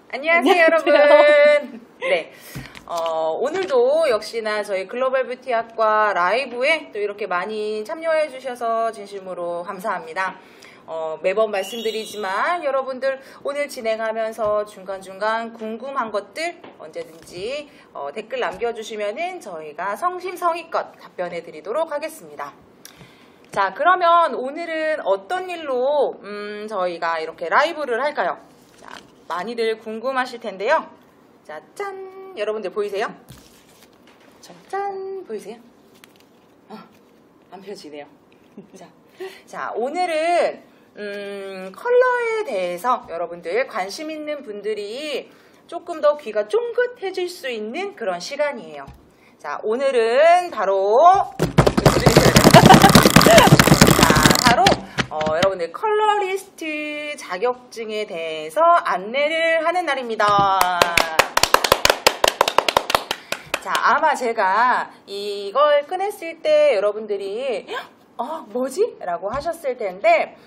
안녕하세요, 여러분. 네. 오늘도 역시나 저희 글로벌 뷰티학과 라이브에 또 이렇게 많이 참여해 주셔서 진심으로 감사합니다. 매번 말씀드리지만 여러분들 오늘 진행하면서 중간중간 궁금한 것들 언제든지 댓글 남겨주시면은 저희가 성심성의껏 답변해 드리도록 하겠습니다. 자, 그러면 오늘은 어떤 일로 저희가 이렇게 라이브를 할까요? 자, 많이들 궁금하실 텐데요. 자, 짠! 여러분들 보이세요? 짠! 보이세요? 안 펴지네요. 자, 오늘은 컬러에 대해서 여러분들 관심 있는 분들이 조금 더 귀가 쫑긋해질 수 있는 그런 시간이에요. 자, 오늘은 바로 여러분들 컬러리스트 자격증에 대해서 안내를 하는 날입니다. 자, 아마 제가 이걸 꺼냈을 때 여러분들이 뭐지? 라고 하셨을 텐데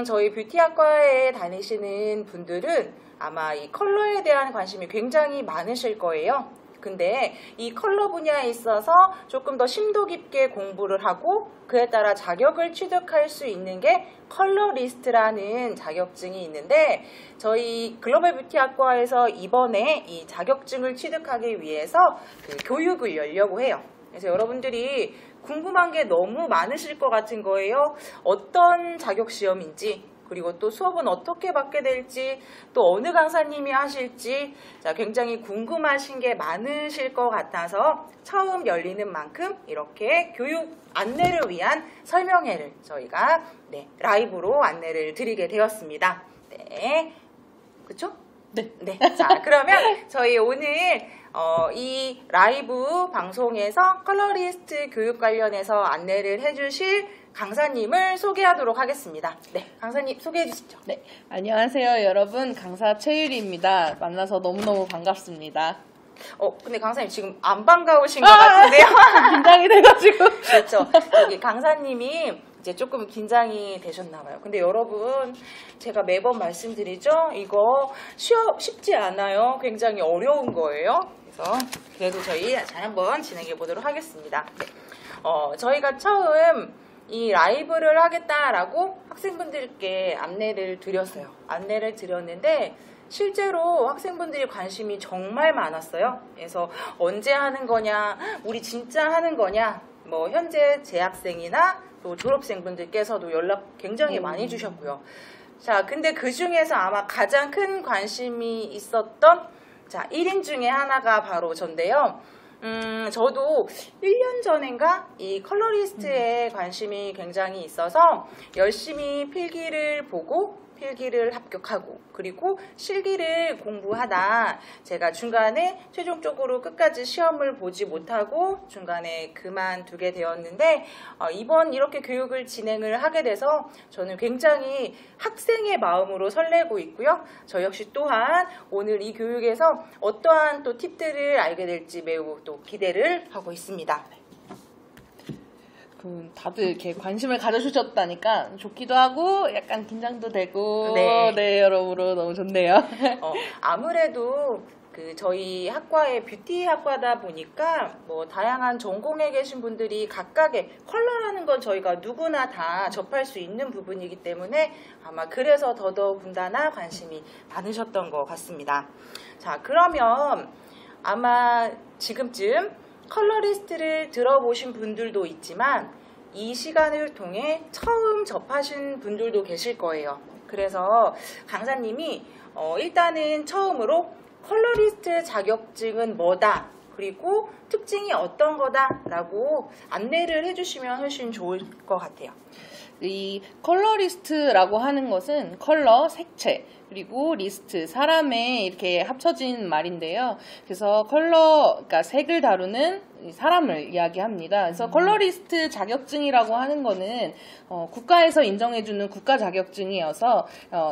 저희 뷰티학과에 다니시는 분들은 아마 이 컬러에 대한 관심이 굉장히 많으실 거예요. 근데 이 컬러 분야에 있어서 조금 더 심도 깊게 공부를 하고 그에 따라 자격을 취득할 수 있는 게 컬러리스트라는 자격증이 있는데 저희 글로벌 뷰티학과에서 이번에 이 자격증을 취득하기 위해서 그 교육을 열려고 해요. 그래서 여러분들이 궁금한 게 너무 많으실 것 같은 거예요. 어떤 자격시험인지 그리고 또 수업은 어떻게 받게 될지 또 어느 강사님이 하실지 자, 굉장히 궁금하신 게 많으실 것 같아서 처음 열리는 만큼 이렇게 교육 안내를 위한 설명회를 저희가 라이브로 안내를 드리게 되었습니다. 네, 그렇죠? 네. 자, 그러면 저희 오늘 이 라이브 방송에서 컬러리스트 교육 관련해서 안내를 해주실 강사님을 소개하도록 하겠습니다. 네, 강사님 소개해 주시죠. 네, 안녕하세요 여러분, 강사 최유리입니다. 만나서 너무너무 반갑습니다. 근데 강사님 지금 안 반가우신 것 같은데요? 긴장이 돼가지고. 그렇죠. 여기 강사님이 이제 조금 긴장이 되셨나 봐요. 근데 여러분, 제가 매번 말씀드리죠? 이거 쉽지 않아요. 굉장히 어려운 거예요. 그래서 그래도 저희 잘 한번 진행해 보도록 하겠습니다. 네. 저희가 처음 이 라이브를 하겠다라고 학생분들께 안내를 드렸어요. 안내를 드렸는데 실제로 학생분들이 관심이 정말 많았어요. 그래서 언제 하는 거냐, 우리 진짜 하는 거냐, 뭐 현재 재학생이나 또 졸업생분들께서도 연락 굉장히 많이 주셨고요. 자, 근데 그 중에서 아마 가장 큰 관심이 있었던 1인 중에 하나가 바로 전데요. 저도 1년 전인가 이 컬러리스트에 관심이 굉장히 있어서 열심히 필기를 보고 필기를 합격하고 그리고 실기를 공부하다 제가 중간에 최종적으로 끝까지 시험을 보지 못하고 중간에 그만두게 되었는데 이번 이렇게 교육을 진행을 하게 돼서 저는 굉장히 학생의 마음으로 설레고 있고요. 저 역시 또한 오늘 이 교육에서 어떠한 또 팁들을 알게 될지 매우 또 기대를 하고 있습니다. 다들 이렇게 관심을 가져주셨다니까 좋기도 하고 약간 긴장도 되고 네 여러모로 너무 좋네요. 아무래도 저희 학과의 뷰티 학과다 보니까 뭐 다양한 전공에 계신 분들이 각각의 컬러라는 건 저희가 누구나 다 접할 수 있는 부분이기 때문에 아마 그래서 더더군다나 관심이 많으셨던 것 같습니다. 자, 그러면 아마 지금쯤 컬러리스트를 들어보신 분들도 있지만 이 시간을 통해 처음 접하신 분들도 계실 거예요. 그래서 강사님이 일단은 처음으로 컬러리스트 자격증은 뭐다, 그리고 특징이 어떤 거다 라고 안내를 해주시면 훨씬 좋을 것 같아요. 이 컬러리스트라고 하는 것은 컬러, 색채, 그리고 리스트, 사람의 이렇게 합쳐진 말인데요. 그래서 그러니까 색을 다루는 사람을 이야기합니다. 그래서 컬러리스트 자격증이라고 하는 거는 국가에서 인정해주는 국가 자격증이어서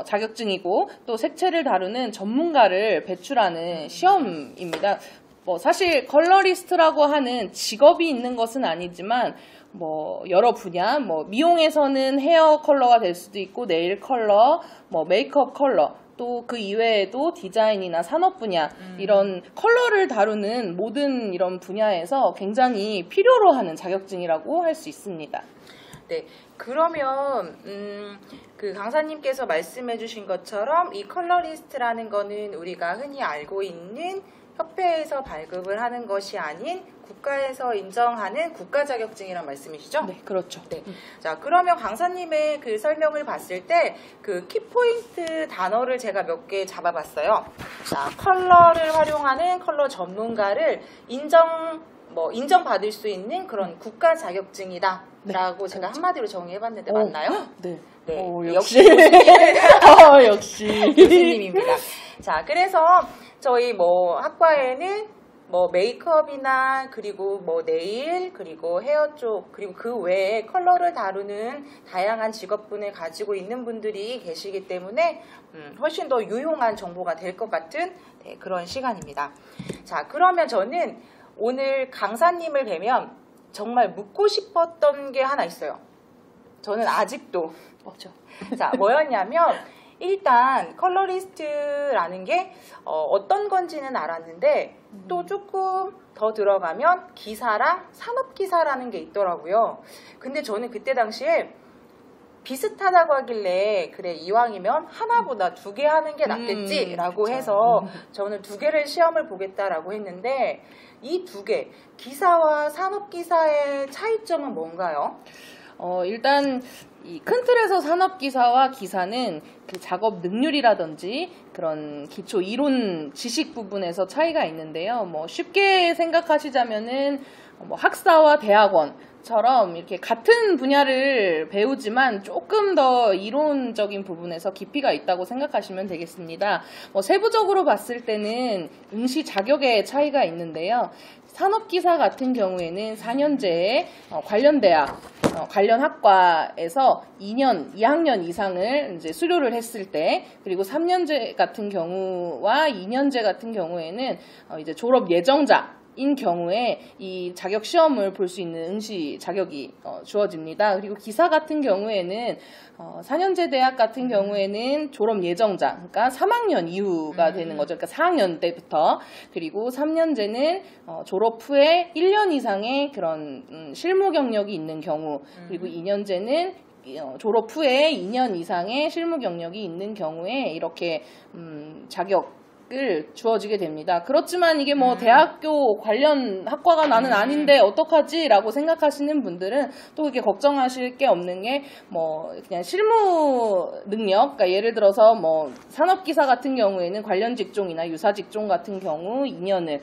자격증이고 또 색채를 다루는 전문가를 배출하는 시험입니다. 사실 컬러리스트라고 하는 직업이 있는 것은 아니지만 여러 분야, 미용에서는 헤어 컬러가 될 수도 있고, 네일 컬러, 메이크업 컬러, 또 그 이외에도 디자인이나 산업 분야 이런 컬러를 다루는 모든 이런 분야에서 굉장히 필요로 하는 자격증이라고 할 수 있습니다. 네, 그러면 그 강사님께서 말씀해주신 것처럼 이 컬러리스트라는 거는 우리가 흔히 알고 있는 협회에서 발급을 하는 것이 아닌 국가에서 인정하는 국가 자격증이란 말씀이시죠? 네, 그렇죠. 네. 자, 그러면 강사님의 그 설명을 봤을 때 그 키포인트 단어를 제가 몇 개 잡아봤어요. 자, 컬러를 활용하는 컬러 전문가를 인정받을 수 있는 그런 국가 자격증이다. 라고 제가 한마디로 정의해봤는데 맞나요? 네. 네. 역시. 역시. 교수님입니다. 자, 그래서 저희 학과에는 메이크업이나 그리고 네일 그리고 헤어 쪽 그리고 그 외에 컬러를 다루는 다양한 직업군을 가지고 있는 분들이 계시기 때문에 훨씬 더 유용한 정보가 될 것 같은 그런 시간입니다. 자, 그러면 저는 오늘 강사님을 뵈면 정말 묻고 싶었던 게 하나 있어요. 저는 아직도 맞죠. 자, 뭐였냐면 일단 컬러리스트라는 게 어떤 건지는 알았는데 또 조금 더 들어가면 기사랑 산업기사라는 게 있더라고요. 근데 저는 그때 당시에 비슷하다고 하길래 그래 이왕이면 하나보다 2개 하는 게 낫겠지라고 해서 저는 2개를 시험을 보겠다라고 했는데 이 2개 기사와 산업기사의 차이점은 뭔가요? 일단 이 큰 틀에서 산업기사와 기사는 그 작업 능률이라든지 그런 기초 이론 지식 부분에서 차이가 있는데요. 쉽게 생각하시자면은 학사와 대학원처럼 이렇게 같은 분야를 배우지만 조금 더 이론적인 부분에서 깊이가 있다고 생각하시면 되겠습니다. 세부적으로 봤을 때는 응시 자격의 차이가 있는데요. 산업기사 같은 경우에는 4년제에 관련 대학, 관련 학과에서 2학년 이상을 이제 수료를 했을 때, 그리고 3년제 같은 경우와 2년제 같은 경우에는 이제 졸업 예정자인 경우에 이 자격 시험을 볼 수 있는 응시 자격이 주어집니다. 그리고 기사 같은 경우에는 4년제 대학 같은 경우에는 졸업 예정자, 그러니까 3학년 이후가 되는 거죠. 그러니까 4학년 때부터. 그리고 3년제는 졸업 후에 1년 이상의 그런 실무 경력이 있는 경우, 그리고 2년제는 졸업 후에 2년 이상의 실무 경력이 있는 경우에 이렇게 자격을 주어지게 됩니다. 그렇지만 이게 대학교 관련 학과가 나는 아닌데 어떡하지? 라고 생각하시는 분들은 또 그렇게 걱정하실 게 없는 게 그냥 실무 능력, 그러니까 예를 들어서 산업기사 같은 경우에는 관련 직종이나 유사 직종 같은 경우 2년을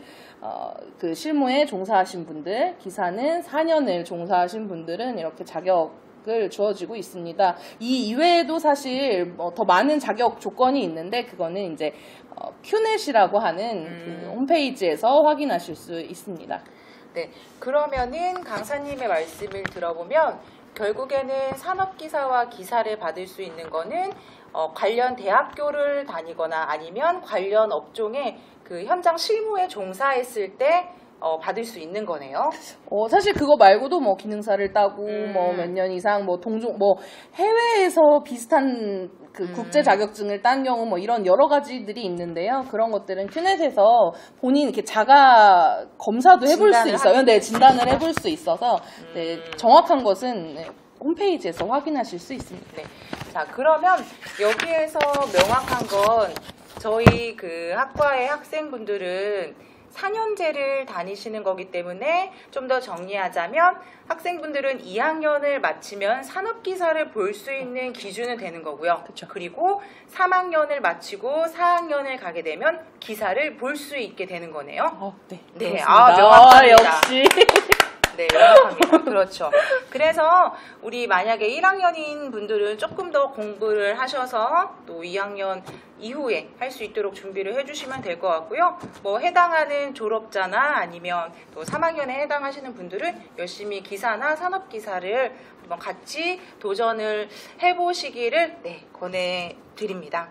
그 실무에 종사하신 분들, 기사는 4년을 종사하신 분들은 이렇게 자격을 주어지고 있습니다. 이 이외에도 사실 더 많은 자격 조건이 있는데 그거는 이제 큐넷이라고 하는 그 홈페이지에서 확인하실 수 있습니다. 네, 그러면은 강사님의 말씀을 들어보면 결국에는 산업기사와 기사를 받을 수 있는 거는 관련 대학교를 다니거나 아니면 관련 업종에 그 현장 실무에 종사했을 때 받을 수 있는 거네요. 사실 그거 말고도 기능사를 따고 몇 년 이상 동종 해외에서 비슷한 그 국제 자격증을 딴 경우 이런 여러 가지들이 있는데요. 그런 것들은 큐넷에서 본인 이렇게 자가 검사도 해볼 수 있어요. 네, 진단을 해볼 수 있어서 네, 정확한 것은 홈페이지에서 확인하실 수 있습니다. 네. 자, 그러면 여기에서 명확한 건 저희 그 학과의 학생분들은 4년제를 다니시는 거기 때문에 좀 더 정리하자면 학생분들은 2학년을 마치면 산업기사를 볼 수 있는 기준은 되는 거고요. 그쵸. 그리고 3학년을 마치고 4학년을 가게 되면 기사를 볼 수 있게 되는 거네요. 네. 네, 그렇습니다. 명확합니다. 역시. 네, 명확합니다. 그렇죠. 그래서 우리 만약에 1학년인 분들은 조금 더 공부를 하셔서 또 2학년 이후에 할 수 있도록 준비를 해주시면 될 것 같고요. 해당하는 졸업자나 아니면 또 3학년에 해당하시는 분들은 열심히 기사나 산업기사를 한번 같이 도전을 해보시기를 권해드립니다.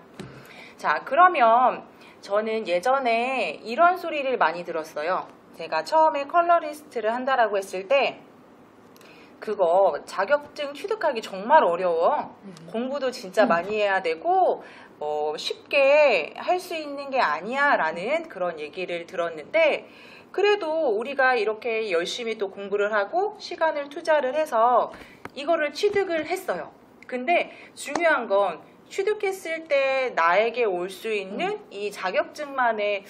자, 그러면 저는 예전에 이런 소리를 많이 들었어요. 제가 처음에 컬러리스트를 한다라고 했을 때 그거 자격증 취득하기 정말 어려워. 공부도 진짜 많이 해야 되고 쉽게 할 수 있는 게 아니야 라는 그런 얘기를 들었는데, 그래도 우리가 이렇게 열심히 또 공부를 하고 시간을 투자를 해서 이거를 취득을 했어요. 근데 중요한 건 취득했을 때 나에게 올 수 있는 이 자격증만의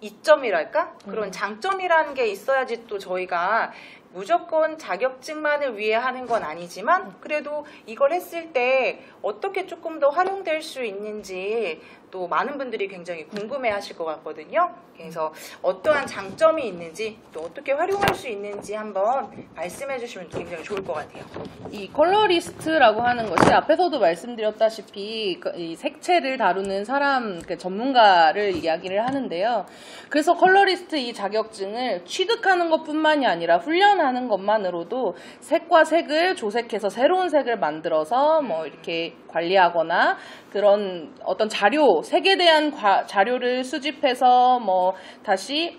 이점이랄까? 그런 장점이라는 게 있어야지 또 저희가 무조건 자격증만을 위해 하는 건 아니지만 그래도 이걸 했을 때 어떻게 조금 더 활용될 수 있는지 또 많은 분들이 굉장히 궁금해 하실 것 같거든요. 그래서 어떠한 장점이 있는지 또 어떻게 활용할 수 있는지 한번 말씀해 주시면 굉장히 좋을 것 같아요. 이 컬러리스트라고 하는 것이 앞에서도 말씀드렸다시피 이 색채를 다루는 사람, 그 전문가를 이야기를 하는데요. 그래서 컬러리스트 이 자격증을 취득하는 것뿐만이 아니라 훈련하는 것만으로도 색과 색을 조색해서 새로운 색을 만들어서 뭐 이렇게 관리하거나 그런 어떤 자료, 색에 대한 자료를 수집해서 뭐 다시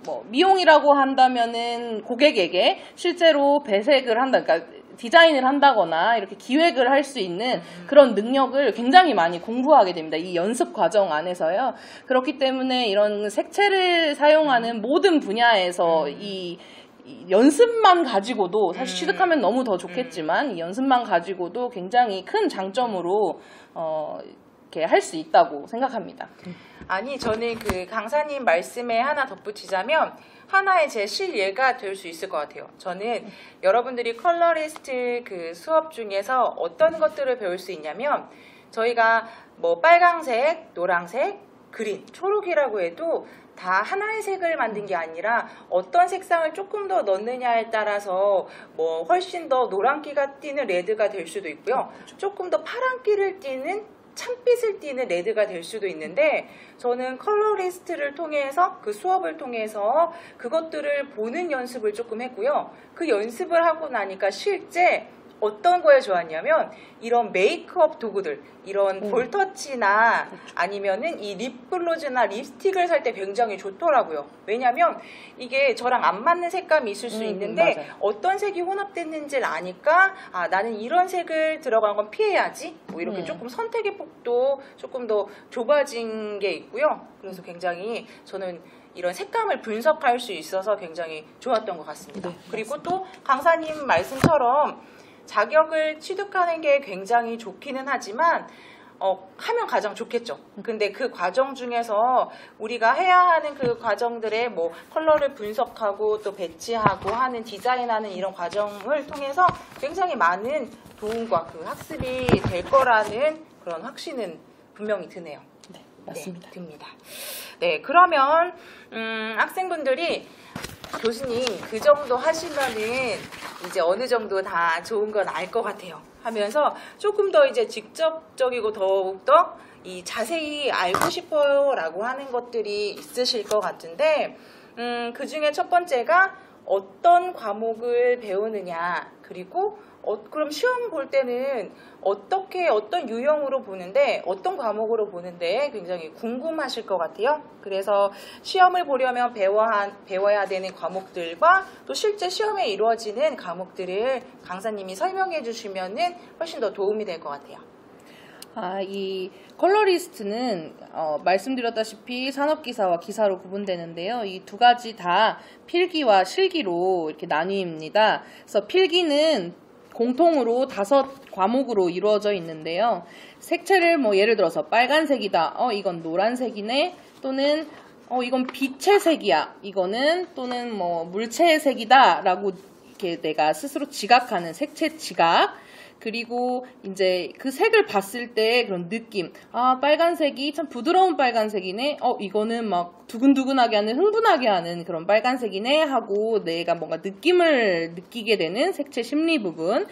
뭐 미용이라고 한다면은 고객에게 실제로 배색을 한다, 그러니까 디자인을 한다거나 이렇게 기획을 할 수 있는 그런 능력을 굉장히 많이 공부하게 됩니다. 이 연습 과정 안에서요. 그렇기 때문에 이런 색채를 사용하는 모든 분야에서 이 연습만 가지고도 사실 취득하면 너무 더 좋겠지만 이 연습만 가지고도 굉장히 큰 장점으로 이렇게 할 수 있다고 생각합니다. 아니, 저는 그 강사님 말씀에 하나 덧붙이자면 하나의 제 실예가 될 수 있을 것 같아요. 저는 여러분들이 컬러리스트 그 수업 중에서 어떤 것들을 배울 수 있냐면, 저희가 뭐 빨강색, 노란색, 그린, 초록이라고 해도 다 하나의 색을 만든 게 아니라 어떤 색상을 조금 더 넣느냐에 따라서 뭐 훨씬 더 노란기가 띠는 레드가 될 수도 있고요. 조금 더 파란기를 띠는 찬빛을 띠는 레드가 될 수도 있는데, 저는 컬러리스트를 통해서 그 수업을 통해서 그것들을 보는 연습을 조금 했고요. 그 연습을 하고 나니까 실제 어떤 거에 좋았냐면 이런 메이크업 도구들, 이런 볼터치나 아니면은 이 립글로즈나 립스틱을 살 때 굉장히 좋더라고요. 왜냐면 이게 저랑 안 맞는 색감이 있을 수 있는데 맞아요. 어떤 색이 혼합됐는지를 아니까 나는 이런 색을 들어간 건 피해야지, 뭐 이렇게 조금 선택의 폭도 조금 더 좁아진 게 있고요. 그래서 굉장히 저는 이런 색감을 분석할 수 있어서 굉장히 좋았던 것 같습니다. 그리고 또 강사님 말씀처럼 자격을 취득하는 게 굉장히 좋기는 하지만 하면 가장 좋겠죠. 근데 그 과정 중에서 우리가 해야 하는 그 과정들의 뭐 컬러를 분석하고 또 배치하고 하는, 디자인하는 이런 과정을 통해서 굉장히 많은 도움과 그 학습이 될 거라는 그런 확신은 분명히 드네요. 네, 맞습니다. 네, 듭니다. 네, 그러면 학생분들이 교수님 그 정도 하시면은 이제 어느 정도 다 좋은 건 알 것 같아요 하면서 조금 더 이제 직접적이고 더욱더 이 자세히 알고 싶어요 라고 하는 것들이 있으실 것 같은데, 그 중에 첫 번째가 어떤 과목을 배우느냐, 그리고 그럼 시험 볼 때는 어떻게 어떤 유형으로 보는데 어떤 과목으로 보는데 굉장히 궁금하실 것 같아요. 그래서 시험을 보려면 배워야 되는 과목들과 또 실제 시험에 이루어지는 과목들을 강사님이 설명해 주시면은 훨씬 더 도움이 될 것 같아요. 이 컬러리스트는 말씀드렸다시피 산업기사와 기사로 구분되는데요. 이 두 가지 다 필기와 실기로 이렇게 나뉩니다. 그래서 필기는 공통으로 5과목으로 이루어져 있는데요. 색채를 뭐 예를 들어서 빨간색이다, 이건 노란색이네, 또는 이건 빛의 색이야, 이거는 또는 뭐 물체의 색이다 라고 이렇게 내가 스스로 지각하는 색채 지각, 그리고 이제 그 색을 봤을 때 그런 느낌, 빨간색이 참 부드러운 빨간색이네, 이거는 막 두근두근하게 하는, 흥분하게 하는 그런 빨간색이네 하고 내가 뭔가 느낌을 느끼게 되는 색채 심리 부분,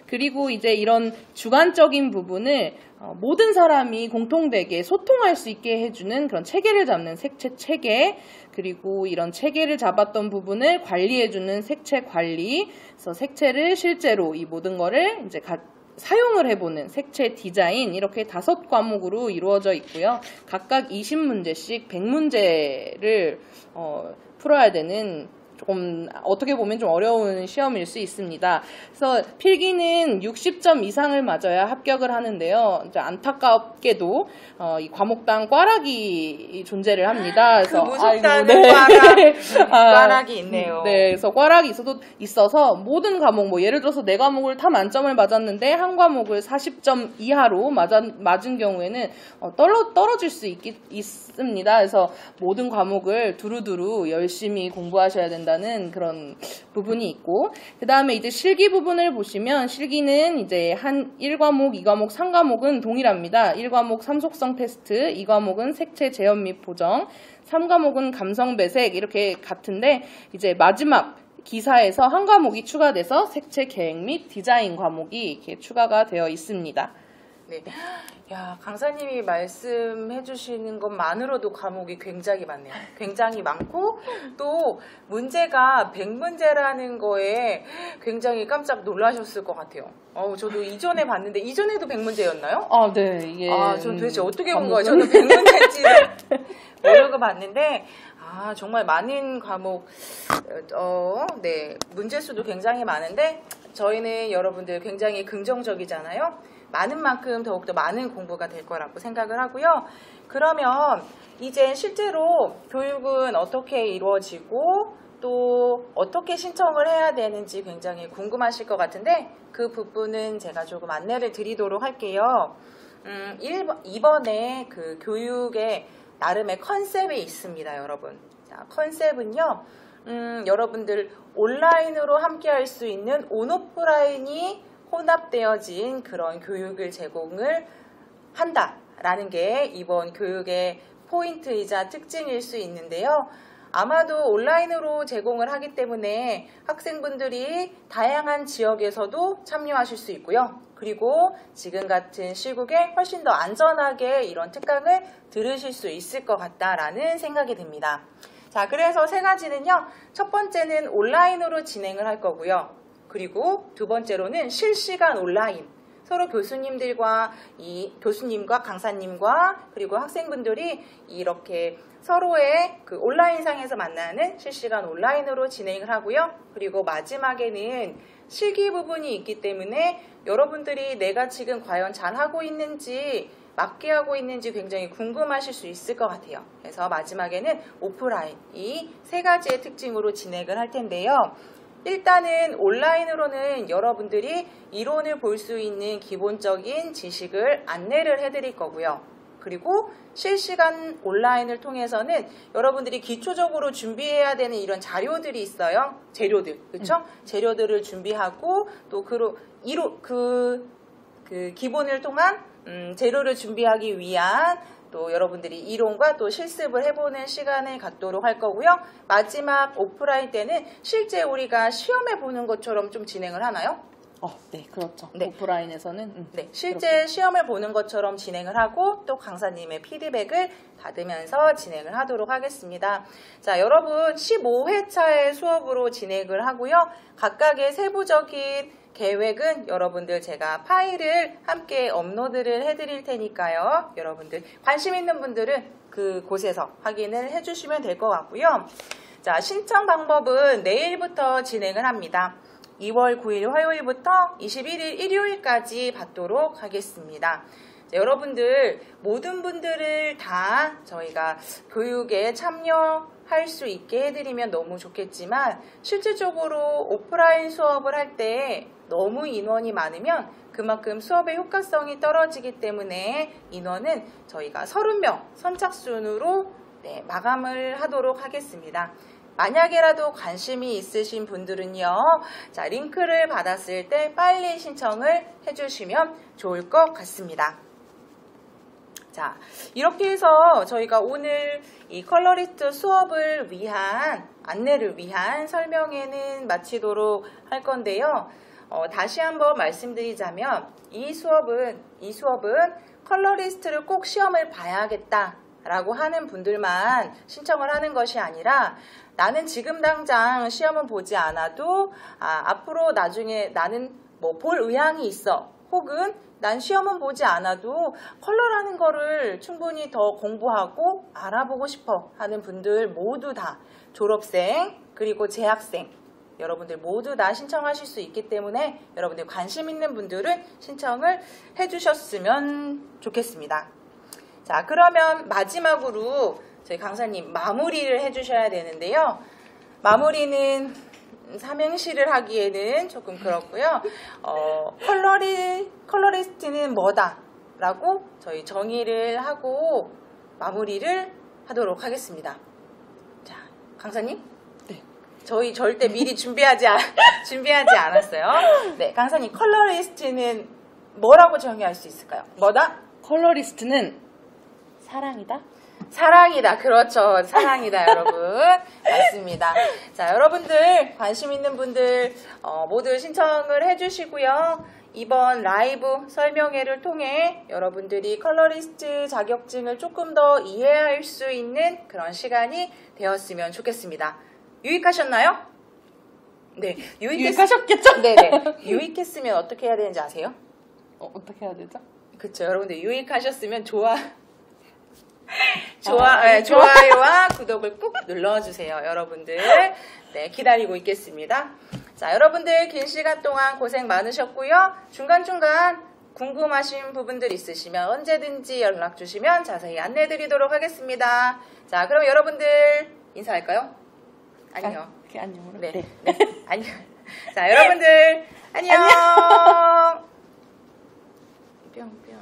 그리고 이제 이런 주관적인 부분을 모든 사람이 공통되게 소통할 수 있게 해주는 그런 체계를 잡는 색채 체계, 그리고 이런 체계를 잡았던 부분을 관리해주는 색채 관리, 그래서 색채를 실제로 이 모든 거를 이제 사용을 해보는 색채 디자인, 이렇게 5과목으로 이루어져 있고요. 각각 20문제씩 100문제를 풀어야 되는 조금 어떻게 보면 좀 어려운 시험일 수 있습니다. 그래서 필기는 60점 이상을 맞아야 합격을 하는데요. 이제 안타깝게도 이 과목당 꽈락이 존재를 합니다. 그래서 그 무섭다는 네. 꽈락이 있네요. 네, 그래서 꽈락이 있어서 모든 과목, 뭐 예를 들어서 4과목을 다 만점을 맞았는데 한 과목을 40점 이하로 맞은 경우에는 떨어질 수 있습니다. 그래서 모든 과목을 두루두루 열심히 공부하셔야 된다는 그런 부분이 있고, 그 다음에 이제 실기 부분을 보시면 실기는 이제 한 1과목, 2과목, 3과목은 동일합니다. 1과목 삼속성 테스트, 2과목은 색채 재현 및 보정, 3과목은 감성 배색 이렇게 같은데 이제 마지막 기사에서 한 과목이 추가돼서 색채 계획 및 디자인 과목이 이렇게 추가가 되어 있습니다. 네. 야, 강사님이 말씀해 주시는 것만으로도 과목이 굉장히 많네요. 굉장히 많고, 또 문제가 100문제라는 거에 굉장히 깜짝 놀라셨을 것 같아요. 저도 이전에 봤는데, 이전에도 100문제였나요? 아, 네. 이게 저는 도대체 어떻게 본 거예요? 저는 100문제인지 모르고 봤는데, 정말 많은 과목, 네. 문제 수도 굉장히 많은데, 저희는 여러분들 굉장히 긍정적이잖아요. 많은 만큼 더욱더 많은 공부가 될 거라고 생각을 하고요. 그러면 이제 실제로 교육은 어떻게 이루어지고 또 어떻게 신청을 해야 되는지 굉장히 궁금하실 것 같은데 그 부분은 제가 조금 안내를 드리도록 할게요. 이번에 그 교육의 나름의 컨셉이 있습니다, 여러분. 자, 컨셉은요. 여러분들 온라인으로 함께 할 수 있는 온오프라인이 혼합되어진 그런 교육을 제공을 한다라는 게 이번 교육의 포인트이자 특징일 수 있는데요. 아마도 온라인으로 제공을 하기 때문에 학생분들이 다양한 지역에서도 참여하실 수 있고요. 그리고 지금 같은 시국에 훨씬 더 안전하게 이런 특강을 들으실 수 있을 것 같다라는 생각이 듭니다. 자, 그래서 3가지는요. 첫 번째는 온라인으로 진행을 할 거고요. 그리고 두 번째로는 실시간 온라인. 서로 교수님과 강사님과 그리고 학생분들이 이렇게 서로의 그 온라인상에서 만나는 실시간 온라인으로 진행을 하고요. 그리고 마지막에는 실기 부분이 있기 때문에 여러분들이 내가 지금 과연 잘하고 있는지 맞게 하고 있는지 굉장히 궁금하실 수 있을 것 같아요. 그래서 마지막에는 오프라인 이 3가지의 특징으로 진행을 할 텐데요. 일단은 온라인으로는 여러분들이 이론을 볼 수 있는 기본적인 지식을 안내를 해드릴 거고요. 그리고 실시간 온라인을 통해서는 여러분들이 기초적으로 준비해야 되는 이런 자료들이 있어요. 재료들, 그렇죠? 재료들을 준비하고 또 그 기본을 통한 재료를 준비하기 위한 또 여러분들이 이론과 또 실습을 해보는 시간을 갖도록 할 거고요. 마지막 오프라인 때는 실제 우리가 시험해 보는 것처럼 좀 진행을 하나요? 네, 그렇죠. 네. 오프라인에서는 네, 실제 시험을 보는 것처럼 진행을 하고 또 강사님의 피드백을 받으면서 진행을 하도록 하겠습니다. 자, 여러분 15회차의 수업으로 진행을 하고요. 각각의 세부적인 계획은 여러분들 제가 파일을 함께 업로드를 해드릴 테니까요. 여러분들 관심 있는 분들은 그곳에서 확인을 해주시면 될 것 같고요. 자, 신청 방법은 내일부터 진행을 합니다. 2월 9일 화요일부터 21일 일요일까지 받도록 하겠습니다. 자, 여러분들 모든 분들을 다 저희가 교육에 참여할 수 있게 해드리면 너무 좋겠지만 실질적으로 오프라인 수업을 할 때 너무 인원이 많으면 그만큼 수업의 효과성이 떨어지기 때문에 인원은 저희가 30명 선착순으로 마감을 하도록 하겠습니다. 만약에라도 관심이 있으신 분들은요, 자, 링크를 받았을 때 빨리 신청을 해주시면 좋을 것 같습니다. 자, 이렇게 해서 저희가 오늘 이 컬러리스트 수업을 위한, 안내를 위한 설명회는 마치도록 할 건데요. 다시 한번 말씀드리자면, 이 수업은 컬러리스트를 꼭 시험을 봐야겠다라고 하는 분들만 신청을 하는 것이 아니라, 나는 지금 당장 시험은 보지 않아도 앞으로 나중에 나는 뭐 볼 의향이 있어. 혹은 난 시험은 보지 않아도 컬러라는 거를 충분히 더 공부하고 알아보고 싶어 하는 분들 모두 다 졸업생 그리고 재학생 여러분들 모두 다 신청하실 수 있기 때문에 여러분들 관심 있는 분들은 신청을 해주셨으면 좋겠습니다. 자, 그러면 마지막으로 저희 강사님 마무리를 해주셔야 되는데요. 마무리는 삼행시를 하기에는 조금 그렇고요. 컬러리스트는 뭐다? 라고 저희 정의를 하고 마무리를 하도록 하겠습니다. 자, 강사님? 네. 저희 절대 미리 준비하지 않았어요. 네, 강사님, 컬러리스트는 뭐라고 정의할 수 있을까요? 뭐다? 컬러리스트는 사랑이다. 사랑이다. 그렇죠. 사랑이다, 여러분. 맞습니다. 자, 여러분들, 관심 있는 분들, 모두 신청을 해주시고요. 이번 라이브 설명회를 통해 여러분들이 컬러리스트 자격증을 조금 더 이해할 수 있는 그런 시간이 되었으면 좋겠습니다. 유익하셨나요? 네. 유익하셨겠죠? 네네. 유익했으면 어떻게 해야 되는지 아세요? 어떻게 해야 되죠? 그쵸. 여러분들 유익하셨으면 좋아요와 구독을 꾹 눌러주세요. 여러분들. 네, 기다리고 있겠습니다. 자, 여러분들 긴 시간 동안 고생 많으셨고요. 중간중간 궁금하신 부분들 있으시면 언제든지 연락 주시면 자세히 안내해 드리도록 하겠습니다. 자, 그럼 여러분들 인사할까요? 안녕. 안녕으로. 네. 안녕. 자, 여러분들 안녕. 뿅뿅뿅.